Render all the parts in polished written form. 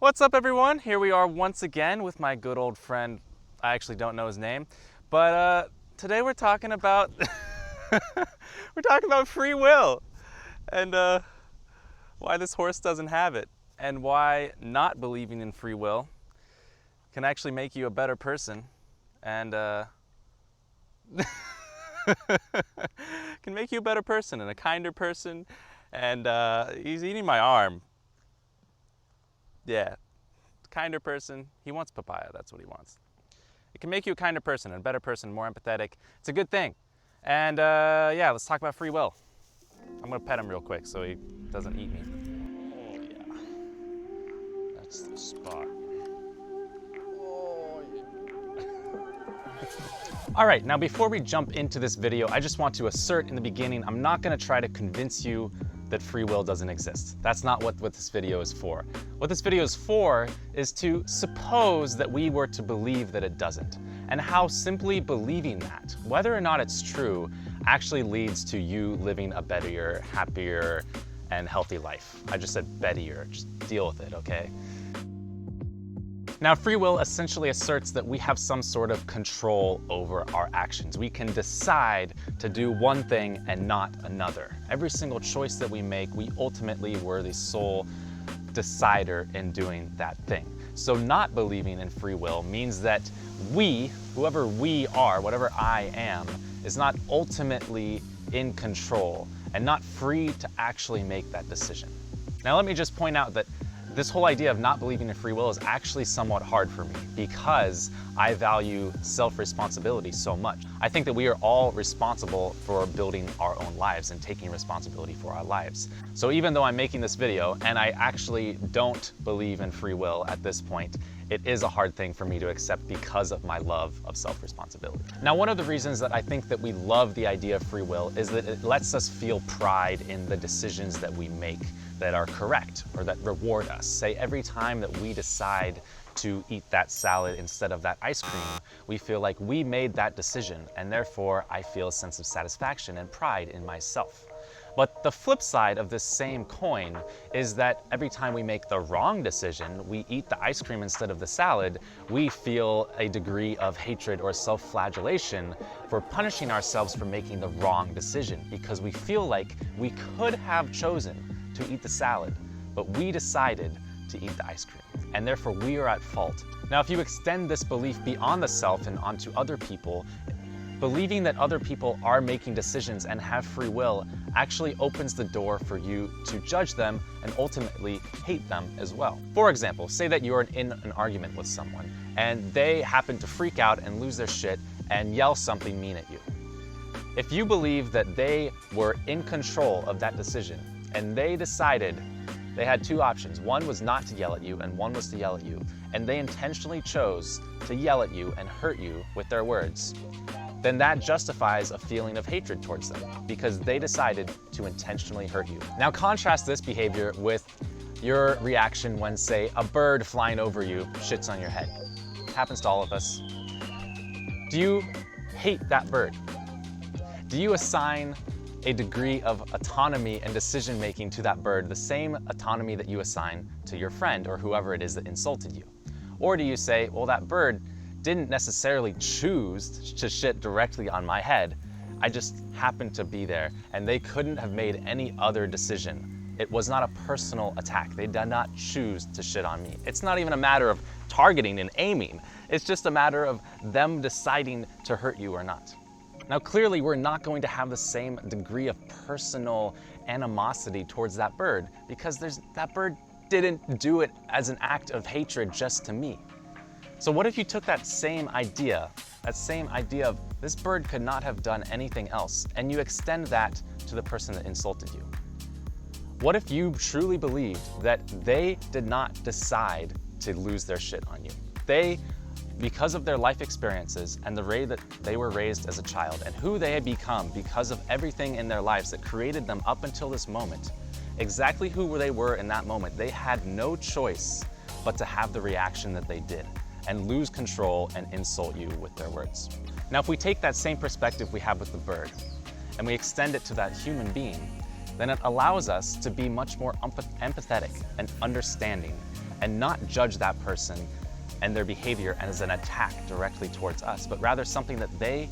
What's up, everyone? Here we are once again with my good old friend. I actually don't know his name, but today we're talking about free will and why this horse doesn't have it, and why not believing in free will can actually make you a better person, and can make you a better person and a kinder person. And he's eating my arm. Yeah, kinder person. He wants papaya, that's what he wants. It can make you a kinder person, and a better person, more empathetic. It's a good thing. And yeah, let's talk about free will. I'm gonna pet him real quick so he doesn't eat me. Oh yeah, that's the spot. Oh yeah. All right, now before we jump into this video, I just want to assert in the beginning, I'm not gonna try to convince you that free will doesn't exist. That's not what this video is for. What this video is for is to suppose that we were to believe that it doesn't, and how simply believing that, whether or not it's true, actually leads to you living a better, happier, and healthy life. I just said bettier, just deal with it, okay? Now, free will essentially asserts that we have some sort of control over our actions. We can decide to do one thing and not another. Every single choice that we make, we ultimately were the sole decider in doing that thing. So not believing in free will means that we, whoever we are, whatever I am, is not ultimately in control and not free to actually make that decision. Now, let me just point out that this whole idea of not believing in free will is actually somewhat hard for me because I value self-responsibility so much. I think that we are all responsible for building our own lives and taking responsibility for our lives. So even though I'm making this video and I actually don't believe in free will at this point, it is a hard thing for me to accept because of my love of self-responsibility. Now, one of the reasons that I think that we love the idea of free will is that it lets us feel pride in the decisions that we make that are correct or that reward us. Say every time that we decide to eat that salad instead of that ice cream, we feel like we made that decision, and therefore I feel a sense of satisfaction and pride in myself. But the flip side of this same coin is that every time we make the wrong decision, we eat the ice cream instead of the salad, we feel a degree of hatred or self-flagellation for punishing ourselves for making the wrong decision, because we feel like we could have chosen to eat the salad, but we decided to eat the ice cream, and therefore we are at fault. Now, if you extend this belief beyond the self and onto other people, believing that other people are making decisions and have free will actually opens the door for you to judge them and ultimately hate them as well. For example, say that you're in an argument with someone and they happen to freak out and lose their shit and yell something mean at you. If you believe that they were in control of that decision and they decided they had two options, one was not to yell at you and one was to yell at you, and they intentionally chose to yell at you and hurt you with their words, then that justifies a feeling of hatred towards them because they decided to intentionally hurt you. Now contrast this behavior with your reaction when, say, a bird flying over you shits on your head. It happens to all of us. Do you hate that bird? Do you assign a degree of autonomy and decision-making to that bird, the same autonomy that you assign to your friend or whoever it is that insulted you? Or do you say, well, that bird didn't necessarily choose to shit directly on my head. I just happened to be there, and they couldn't have made any other decision. It was not a personal attack. They did not choose to shit on me. It's not even a matter of targeting and aiming. It's just a matter of them deciding to hurt you or not. Now, clearly, we're not going to have the same degree of personal animosity towards that bird because that bird didn't do it as an act of hatred just to me. So what if you took that same idea of this bird could not have done anything else, and you extend that to the person that insulted you? What if you truly believed that they did not decide to lose their shit on you? They, because of their life experiences and the way that they were raised as a child and who they had become because of everything in their lives that created them up until this moment, exactly who they were in that moment, they had no choice but to have the reaction that they did and lose control and insult you with their words. Now, if we take that same perspective we have with the bird and we extend it to that human being, then it allows us to be much more empathetic and understanding and not judge that person and their behavior as an attack directly towards us, but rather something that they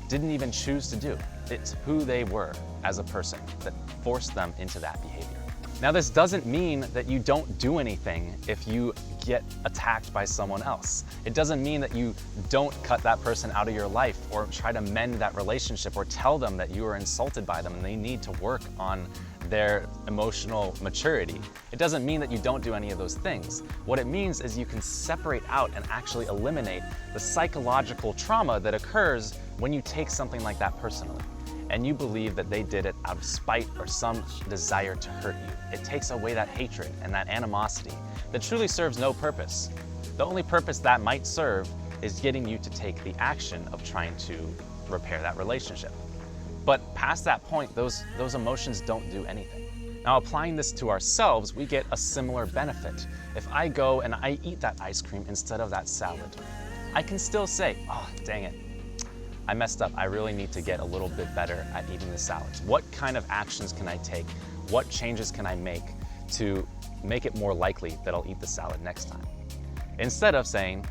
didn't even choose to do. It's who they were as a person that forced them into that behavior. Now, this doesn't mean that you don't do anything if you get attacked by someone else. It doesn't mean that you don't cut that person out of your life or try to mend that relationship or tell them that you were insulted by them and they need to work on their emotional maturity. It doesn't mean that you don't do any of those things. What it means is you can separate out and actually eliminate the psychological trauma that occurs when you take something like that personally, and you believe that they did it out of spite or some desire to hurt you. It takes away that hatred and that animosity that truly serves no purpose. The only purpose that might serve is getting you to take the action of trying to repair that relationship. But past that point, those emotions don't do anything. Now, applying this to ourselves, we get a similar benefit. If I go and I eat that ice cream instead of that salad, I can still say, oh, dang it, I messed up. I really need to get a little bit better at eating the salads. What kind of actions can I take? What changes can I make to make it more likely that I'll eat the salad next time? Instead of saying,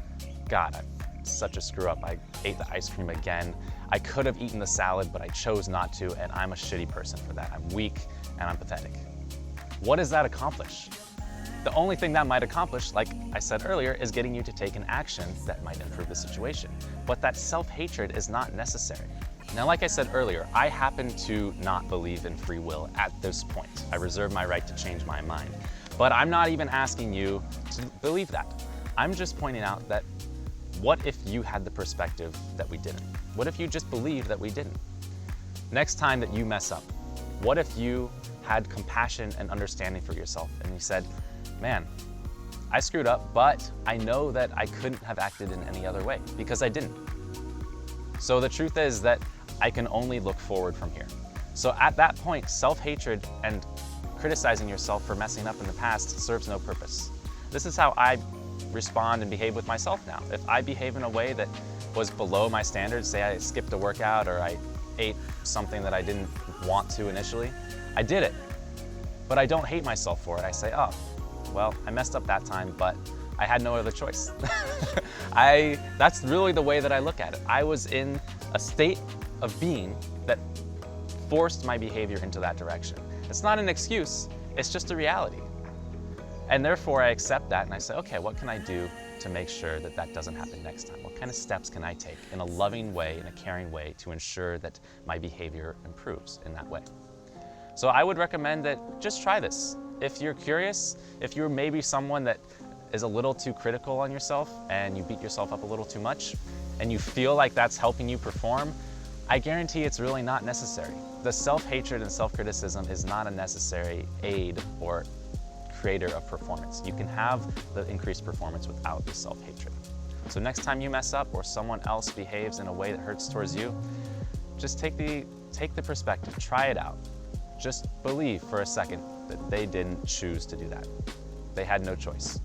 God, I'm such a screw up. I ate the ice cream again. I could have eaten the salad, but I chose not to, and I'm a shitty person for that. I'm weak and I'm pathetic. What does that accomplish? The only thing that might accomplish, like I said earlier, is getting you to take an action that might improve the situation. But that self-hatred is not necessary. Now, like I said earlier, I happen to not believe in free will at this point. I reserve my right to change my mind. But I'm not even asking you to believe that. I'm just pointing out that what if you had the perspective that we didn't? What if you just believed that we didn't? Next time that you mess up, what if you had compassion and understanding for yourself and you said, man, I screwed up, but I know that I couldn't have acted in any other way because I didn't. So the truth is that I can only look forward from here. So at that point, self-hatred and criticizing yourself for messing up in the past serves no purpose. This is how I respond and behave with myself now. If I behave in a way that was below my standards, say I skipped a workout or I ate something that I didn't want to initially, I did it. But I don't hate myself for it. I say, oh, well, I messed up that time, but I had no other choice. That's really the way that I look at it. I was in a state of being that forced my behavior into that direction. It's not an excuse, it's just a reality. And therefore I accept that and I say, okay, what can I do to make sure that that doesn't happen next time? What kind of steps can I take in a loving way, in a caring way, to ensure that my behavior improves in that way? So I would recommend that just try this. If you're curious, if you're maybe someone that is a little too critical on yourself and you beat yourself up a little too much and you feel like that's helping you perform, I guarantee it's really not necessary. The self-hatred and self-criticism is not a necessary aid or creator of performance. You can have the increased performance without the self-hatred. So next time you mess up or someone else behaves in a way that hurts towards you, just take the perspective, try it out. Just believe for a second that they didn't choose to do that. They had no choice.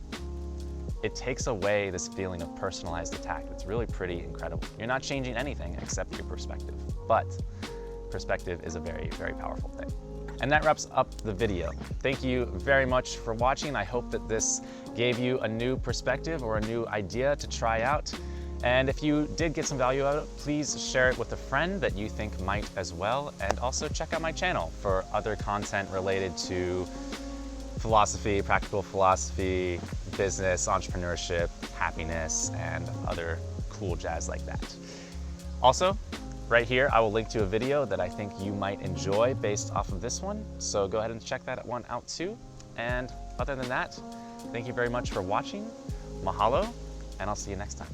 It takes away this feeling of personalized attack. It's really pretty incredible. You're not changing anything except your perspective, but perspective is a very, very powerful thing. And that wraps up the video. Thank you very much for watching. I hope that this gave you a new perspective or a new idea to try out. And if you did get some value out of it, please share it with a friend that you think might as well. And also check out my channel for other content related to philosophy, practical philosophy, business, entrepreneurship, happiness, and other cool jazz like that. Also, right here, I will link to a video that I think you might enjoy based off of this one. So go ahead and check that one out too. And other than that, thank you very much for watching. Mahalo, and I'll see you next time.